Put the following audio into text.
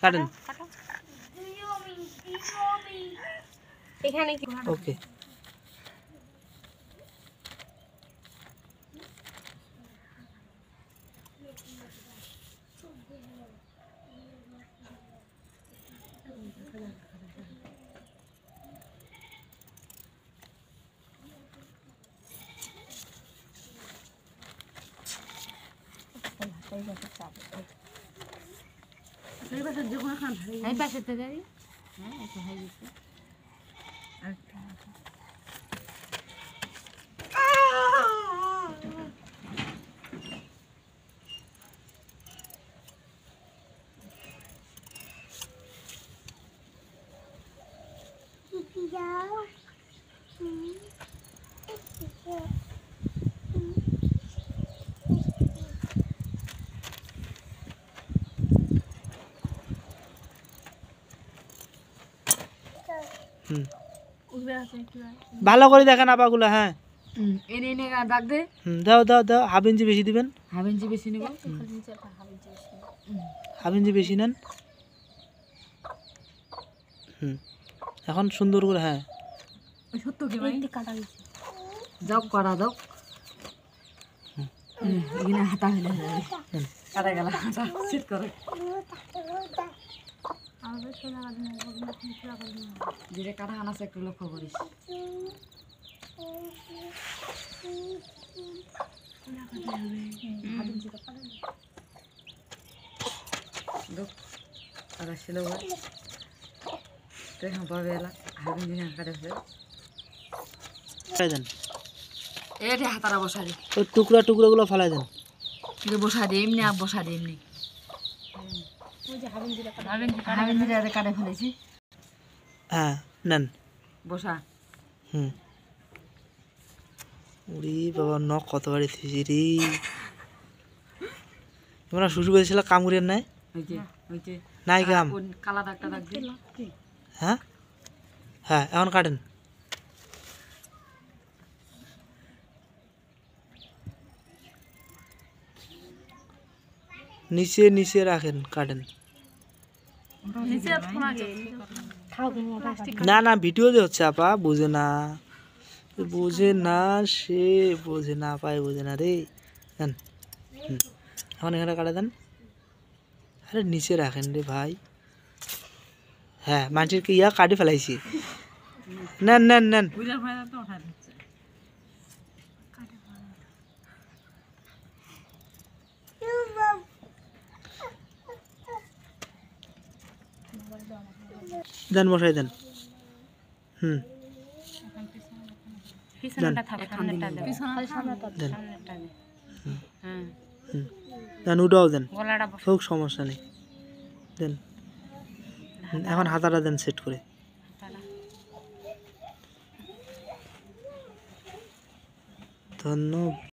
কাটেন এখানে কি ওকে এই পাশে তো গাড়ি হ্যাঁ এটা হয়ে গেছে ভালো করে দেখেন আপাগুলো হ্যাঁ এনে এনে ডাক দে দাও দাও দাও হাফ ইঞ্চি বেশি দিবেন হাফ ইঞ্চি বেশি নিব হাফ ইঞ্চি বেশি নেন এখন সুন্দর করে হ্যাঁ সত্য কি ভাই কাটা গেছে যাও করা দাও এখানে হাতা হইলে কাটা গেল হাতা সেট করে যেটা কাটা আনাছে একটু লক্ষ্য করিস কাটা ছিল দেখো পাবে এলা হাবিন দিন কাটাছে দেন এটা হাতারা বসা দে ওই টুকরা টুকরোগুলো ফেলাই দেন বসা দে এমনি আর বসা দে এমনি হাবিন দিলে কাটে ফেলেছি হ্যাঁ নেন বসা উরি বাবা নখ কত বাড়ি থিয়েছি রে তোমরা শুশু করেছিল কাম করিয়েন নাই নাই কাম কালা দাগটা দাগ দে হ্যাঁ হ্যাঁ এখন কাটেন নিচে নিচে রাখেন কাটেন না না ভিডিওতে হচ্ছে আপা বুঝে না বুঝে না সে বোঝে না পায় বোঝে না রে দেন এখন এখানে কাটে দেন আরে নিচে রাখেন রে ভাই হ্যাঁ মানুষের কি ইয়া কাটি ফেলাইছি নেন নেন নেন দেন বসাই দেন দেন উঠাও দেন হোক সমস্যা নেই দেন এখন হাতাটা দেন সেট করে ধন্যবাদ।